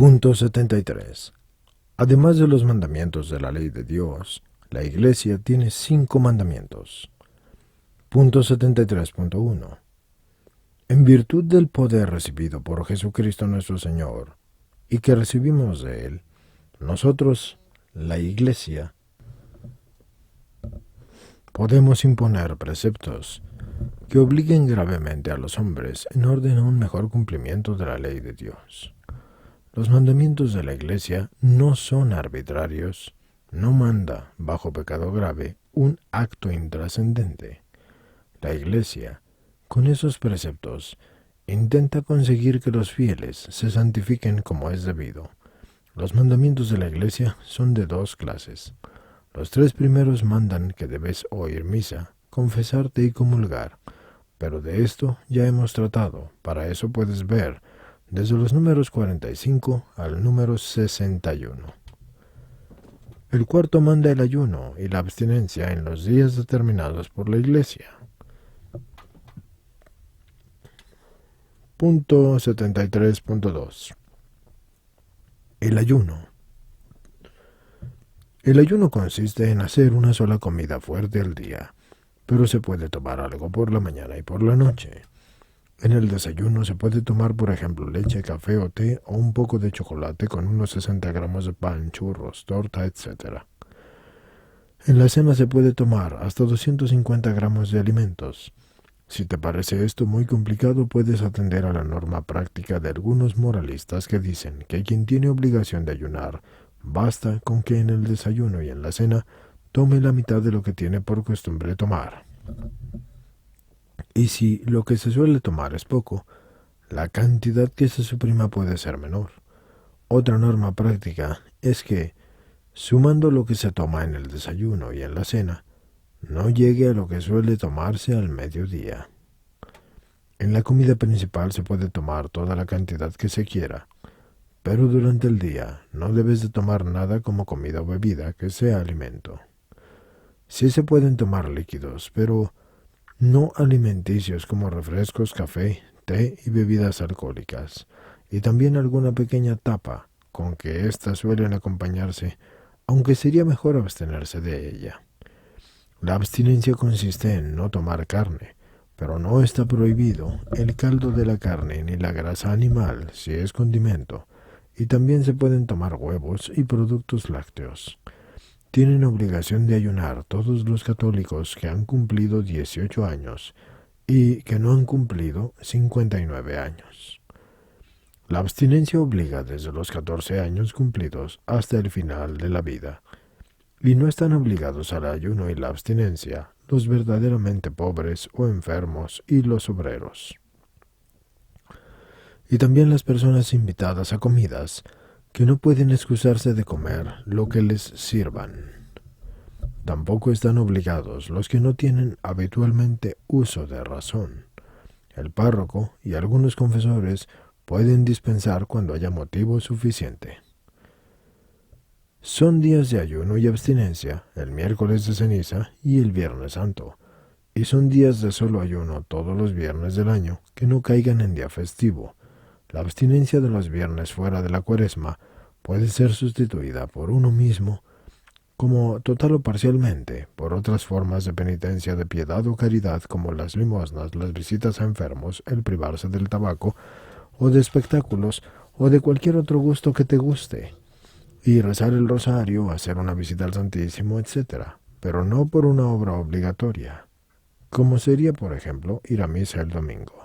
Punto 73. Además de los mandamientos de la ley de Dios, la Iglesia tiene 5 mandamientos. Punto 73.1. En virtud del poder recibido por Jesucristo nuestro Señor, y que recibimos de Él, nosotros, la Iglesia, podemos imponer preceptos que obliguen gravemente a los hombres en orden a un mejor cumplimiento de la ley de Dios. Los mandamientos de la Iglesia no son arbitrarios, no manda, bajo pecado grave, un acto intrascendente. La Iglesia, con esos preceptos, intenta conseguir que los fieles se santifiquen como es debido. Los mandamientos de la Iglesia son de 2 clases. Los 3 primeros mandan que debes oír misa, confesarte y comulgar, pero de esto ya hemos tratado. Para eso puedes ver desde los números 45 al número 61. El 4 manda el ayuno y la abstinencia en los días determinados por la Iglesia. Punto 73.2. El ayuno. El ayuno consiste en hacer una sola comida fuerte al día, pero se puede tomar algo por la mañana y por la noche. En el desayuno se puede tomar, por ejemplo, leche, café o té o un poco de chocolate con unos 60 gramos de pan, churros, torta, etc. En la cena se puede tomar hasta 250 gramos de alimentos. Si te parece esto muy complicado, puedes atender a la norma práctica de algunos moralistas que dicen que quien tiene obligación de ayunar, basta con que en el desayuno y en la cena tome la mitad de lo que tiene por costumbre tomar. Y si lo que se suele tomar es poco, la cantidad que se suprima puede ser menor. Otra norma práctica es que, sumando lo que se toma en el desayuno y en la cena, no llegue a lo que suele tomarse al mediodía. En la comida principal se puede tomar toda la cantidad que se quiera, pero durante el día no debes de tomar nada como comida o bebida que sea alimento. Sí se pueden tomar líquidos, pero no alimenticios como refrescos, café, té y bebidas alcohólicas, y también alguna pequeña tapa, con que éstas suelen acompañarse, aunque sería mejor abstenerse de ella. La abstinencia consiste en no tomar carne, pero no está prohibido el caldo de la carne ni la grasa animal si es condimento, y también se pueden tomar huevos y productos lácteos. Tienen obligación de ayunar todos los católicos que han cumplido 18 años y que no han cumplido 59 años. La abstinencia obliga desde los 14 años cumplidos hasta el final de la vida, y no están obligados al ayuno y la abstinencia los verdaderamente pobres o enfermos y los obreros. Y también las personas invitadas a comidas que no pueden excusarse de comer lo que les sirvan. Tampoco están obligados los que no tienen habitualmente uso de razón. El párroco y algunos confesores pueden dispensar cuando haya motivo suficiente. Son días de ayuno y abstinencia el miércoles de ceniza y el viernes santo, y son días de solo ayuno todos los viernes del año que no caigan en día festivo. La abstinencia de los viernes fuera de la Cuaresma puede ser sustituida por uno mismo, como total o parcialmente, por otras formas de penitencia de piedad o caridad como las limosnas, las visitas a enfermos, el privarse del tabaco, o de espectáculos, o de cualquier otro gusto que te guste, y rezar el rosario, hacer una visita al Santísimo, etc., pero no por una obra obligatoria, como sería, por ejemplo, ir a misa el domingo.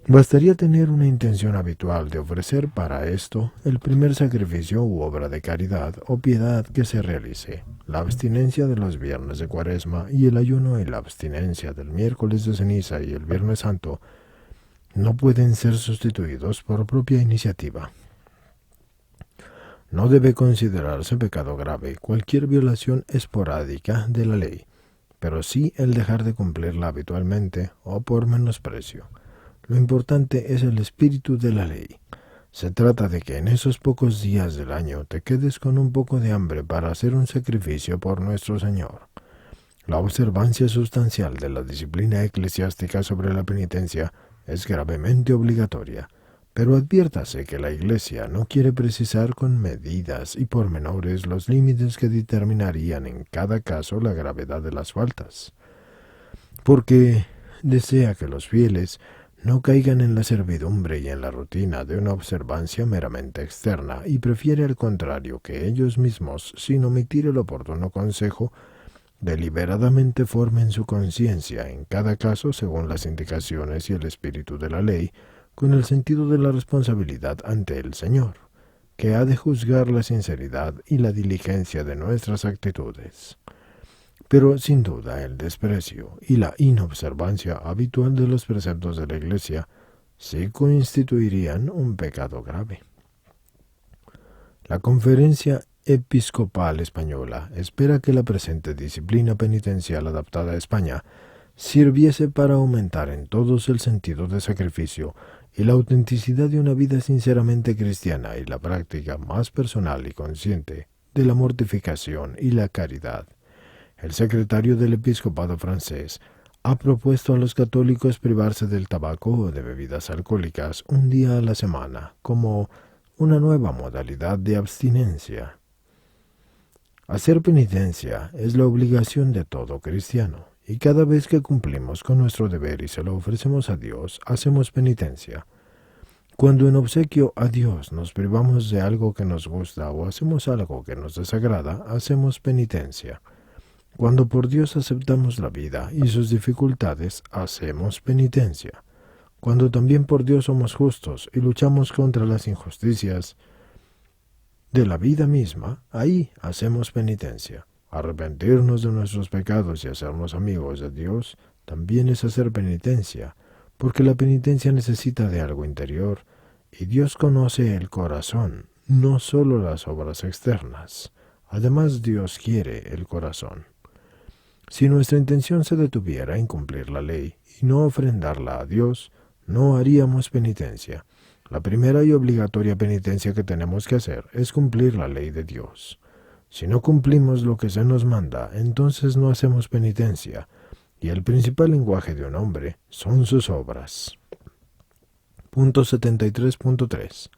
Bastaría tener una intención habitual de ofrecer para esto el primer sacrificio u obra de caridad o piedad que se realice. La abstinencia de los viernes de Cuaresma y el ayuno y la abstinencia del miércoles de ceniza y el viernes santo no pueden ser sustituidos por propia iniciativa. No debe considerarse pecado grave cualquier violación esporádica de la ley, pero sí el dejar de cumplirla habitualmente o por menosprecio. Lo importante es el espíritu de la ley. Se trata de que en esos pocos días del año te quedes con un poco de hambre para hacer un sacrificio por nuestro Señor. La observancia sustancial de la disciplina eclesiástica sobre la penitencia es gravemente obligatoria, Pero adviértase que la Iglesia no quiere precisar con medidas y pormenores los límites que determinarían en cada caso la gravedad de las faltas, porque desea que los fieles no caigan en la servidumbre y en la rutina de una observancia meramente externa, y prefiere al contrario que ellos mismos, sin omitir el oportuno consejo, deliberadamente formen su conciencia en cada caso según las indicaciones y el espíritu de la ley, con el sentido de la responsabilidad ante el Señor, que ha de juzgar la sinceridad y la diligencia de nuestras actitudes. Pero sin duda el desprecio y la inobservancia habitual de los preceptos de la Iglesia sí constituirían un pecado grave. La Conferencia Episcopal Española espera que la presente disciplina penitencial adaptada a España sirviese para aumentar en todos el sentido de sacrificio y la autenticidad de una vida sinceramente cristiana y la práctica más personal y consciente de la mortificación y la caridad. El secretario del episcopado francés ha propuesto a los católicos privarse del tabaco o de bebidas alcohólicas un día a la semana como una nueva modalidad de abstinencia. Hacer penitencia es la obligación de todo cristiano, y cada vez que cumplimos con nuestro deber y se lo ofrecemos a Dios, hacemos penitencia. Cuando en obsequio a Dios nos privamos de algo que nos gusta o hacemos algo que nos desagrada, hacemos penitencia. Cuando por Dios aceptamos la vida y sus dificultades, hacemos penitencia. Cuando también por Dios somos justos y luchamos contra las injusticias de la vida misma, ahí hacemos penitencia. Arrepentirnos de nuestros pecados y hacernos amigos de Dios también es hacer penitencia, porque la penitencia necesita de algo interior, y Dios conoce el corazón, no solo las obras externas. Además, Dios quiere el corazón. Si nuestra intención se detuviera en cumplir la ley y no ofrendarla a Dios, no haríamos penitencia. La primera y obligatoria penitencia que tenemos que hacer es cumplir la ley de Dios. Si no cumplimos lo que se nos manda, entonces no hacemos penitencia, y el principal lenguaje de un hombre son sus obras. Punto 73.3.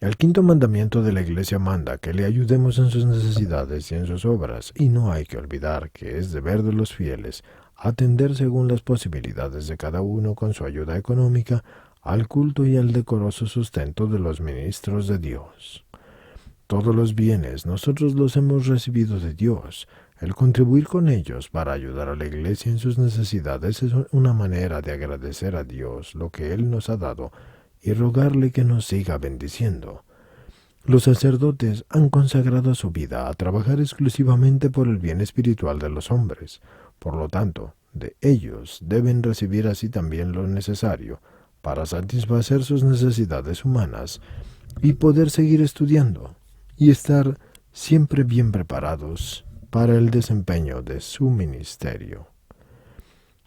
El quinto mandamiento de la Iglesia manda que le ayudemos en sus necesidades y en sus obras, y no hay que olvidar que es deber de los fieles atender según las posibilidades de cada uno con su ayuda económica al culto y al decoroso sustento de los ministros de Dios. Todos los bienes nosotros los hemos recibido de Dios. El contribuir con ellos para ayudar a la Iglesia en sus necesidades es una manera de agradecer a Dios lo que Él nos ha dado y rogarle que nos siga bendiciendo. Los sacerdotes han consagrado su vida a trabajar exclusivamente por el bien espiritual de los hombres. Por lo tanto, de ellos deben recibir así también lo necesario para satisfacer sus necesidades humanas y poder seguir estudiando y estar siempre bien preparados para el desempeño de su ministerio.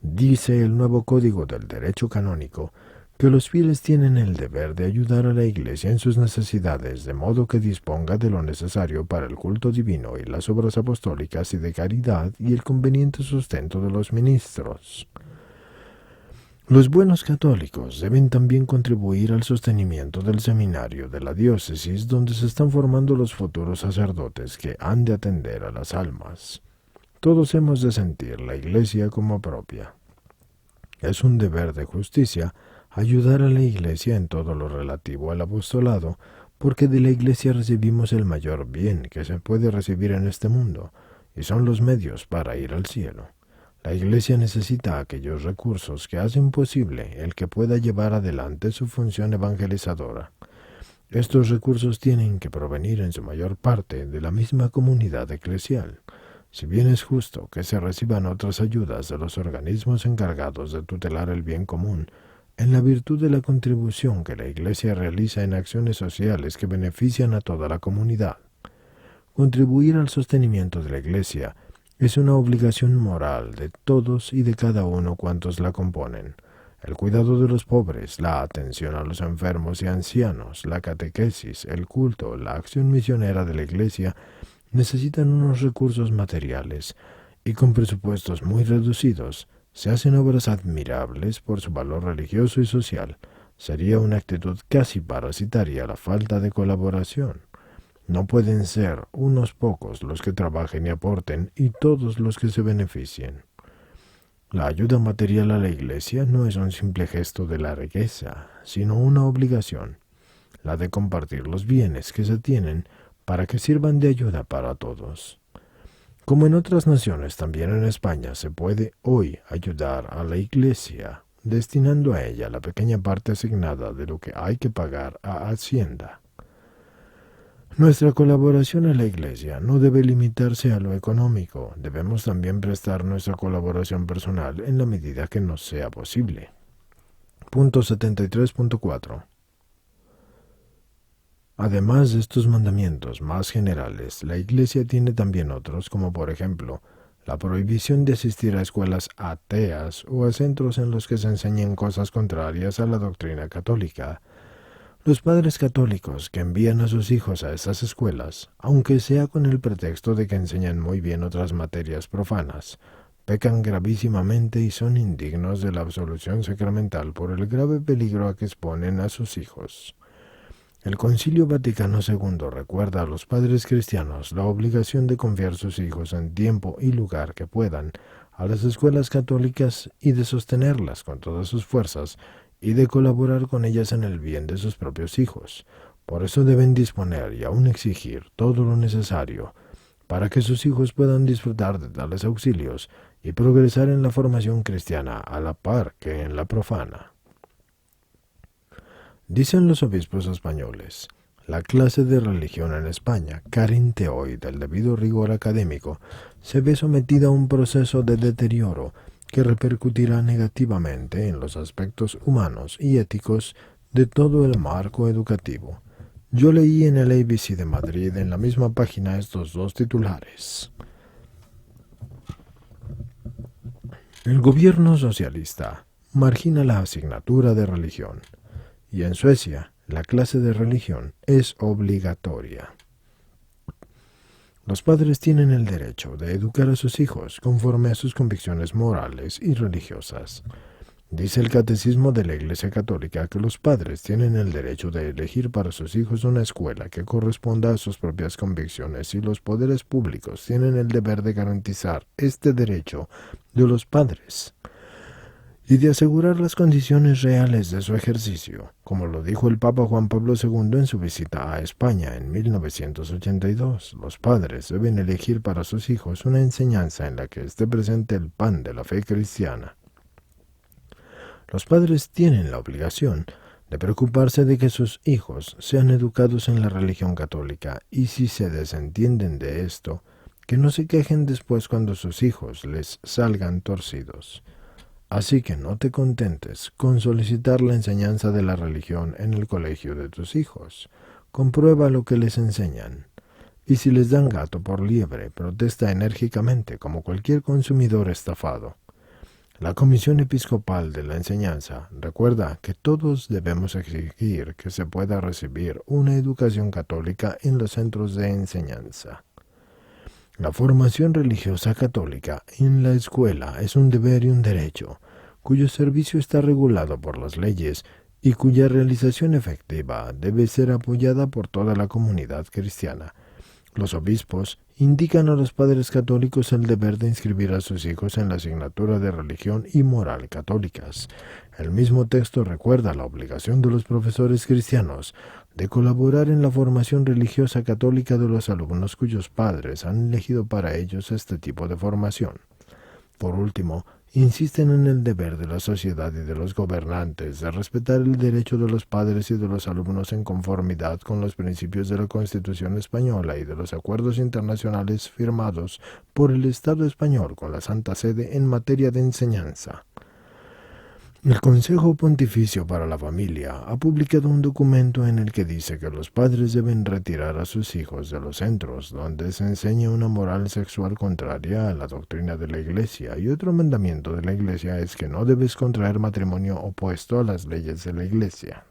Dice el nuevo Código del Derecho Canónico que los fieles tienen el deber de ayudar a la Iglesia en sus necesidades, de modo que disponga de lo necesario para el culto divino y las obras apostólicas y de caridad y el conveniente sustento de los ministros. Los buenos católicos deben también contribuir al sostenimiento del seminario de la diócesis donde se están formando los futuros sacerdotes que han de atender a las almas. Todos hemos de sentir la Iglesia como propia. Es un deber de justicia ayudar a la Iglesia en todo lo relativo al apostolado, porque de la Iglesia recibimos el mayor bien que se puede recibir en este mundo, y son los medios para ir al cielo. La Iglesia necesita aquellos recursos que hacen posible el que pueda llevar adelante su función evangelizadora. Estos recursos tienen que provenir en su mayor parte de la misma comunidad eclesial. Si bien es justo que se reciban otras ayudas de los organismos encargados de tutelar el bien común, en la virtud de la contribución que la Iglesia realiza en acciones sociales que benefician a toda la comunidad. Contribuir al sostenimiento de la Iglesia es una obligación moral de todos y de cada uno cuantos la componen. El cuidado de los pobres, la atención a los enfermos y ancianos, la catequesis, el culto, la acción misionera de la Iglesia necesitan unos recursos materiales y con presupuestos muy reducidos se hacen obras admirables por su valor religioso y social, Sería una actitud casi parasitaria la falta de colaboración. No pueden ser unos pocos los que trabajen y aporten y todos los que se beneficien. La ayuda material a la Iglesia no es un simple gesto de largueza, sino una obligación, la de compartir los bienes que se tienen para que sirvan de ayuda para todos. Como en otras naciones, también en España se puede hoy ayudar a la Iglesia, destinando a ella la pequeña parte asignada de lo que hay que pagar a Hacienda. Nuestra colaboración a la Iglesia no debe limitarse a lo económico, debemos también prestar nuestra colaboración personal en la medida que nos sea posible. Punto 73.4. Además de estos mandamientos más generales, la Iglesia tiene también otros, como por ejemplo, la prohibición de asistir a escuelas ateas o a centros en los que se enseñen cosas contrarias a la doctrina católica. Los padres católicos que envían a sus hijos a esas escuelas, aunque sea con el pretexto de que enseñan muy bien otras materias profanas, pecan gravísimamente y son indignos de la absolución sacramental por el grave peligro a que exponen a sus hijos. El Concilio Vaticano II recuerda a los padres cristianos la obligación de confiar sus hijos en tiempo y lugar que puedan a las escuelas católicas y de sostenerlas con todas sus fuerzas y de colaborar con ellas en el bien de sus propios hijos. Por eso deben disponer y aún exigir todo lo necesario para que sus hijos puedan disfrutar de tales auxilios y progresar en la formación cristiana a la par que en la profana. Dicen los obispos españoles, la clase de religión en España, carente hoy del debido rigor académico, se ve sometida a un proceso de deterioro que repercutirá negativamente en los aspectos humanos y éticos de todo el marco educativo. Yo leí en el ABC de Madrid en la misma página estos dos titulares. El gobierno socialista margina la asignatura de religión y en Suecia la clase de religión es obligatoria. Los padres tienen el derecho de educar a sus hijos conforme a sus convicciones morales y religiosas. Dice el Catecismo de la Iglesia Católica que los padres tienen el derecho de elegir para sus hijos una escuela que corresponda a sus propias convicciones y los poderes públicos tienen el deber de garantizar este derecho de los padres y de asegurar las condiciones reales de su ejercicio, como lo dijo el Papa Juan Pablo II en su visita a España en 1982. Los padres deben elegir para sus hijos una enseñanza en la que esté presente el pan de la fe cristiana. Los padres tienen la obligación de preocuparse de que sus hijos sean educados en la religión católica y si se desentienden de esto, que no se quejen después cuando sus hijos les salgan torcidos. Así que no te contentes con solicitar la enseñanza de la religión en el colegio de tus hijos. Comprueba lo que les enseñan. Y si les dan gato por liebre, protesta enérgicamente como cualquier consumidor estafado. La Comisión Episcopal de la Enseñanza recuerda que todos debemos exigir que se pueda recibir una educación católica en los centros de enseñanza. La formación religiosa católica en la escuela es un deber y un derecho, cuyo servicio está regulado por las leyes y cuya realización efectiva debe ser apoyada por toda la comunidad cristiana. Los obispos indican a los padres católicos el deber de inscribir a sus hijos en la asignatura de religión y moral católicas. El mismo texto recuerda la obligación de los profesores cristianos de colaborar en la formación religiosa católica de los alumnos cuyos padres han elegido para ellos este tipo de formación. Por último, insisten en el deber de la sociedad y de los gobernantes de respetar el derecho de los padres y de los alumnos en conformidad con los principios de la Constitución española y de los acuerdos internacionales firmados por el Estado español con la Santa Sede en materia de enseñanza. El Consejo Pontificio para la Familia ha publicado un documento en el que dice que los padres deben retirar a sus hijos de los centros donde se enseña una moral sexual contraria a la doctrina de la Iglesia, y otro mandamiento de la Iglesia es que no debes contraer matrimonio opuesto a las leyes de la Iglesia.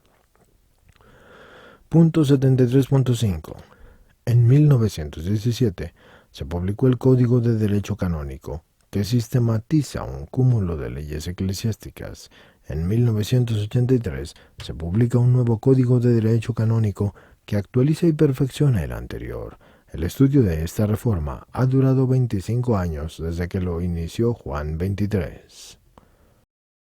Punto 73.5. En 1917 se publicó el Código de Derecho Canónico, que sistematiza un cúmulo de leyes eclesiásticas. En 1983 se publica un nuevo Código de Derecho Canónico que actualiza y perfecciona el anterior. El estudio de esta reforma ha durado 25 años desde que lo inició Juan XXIII.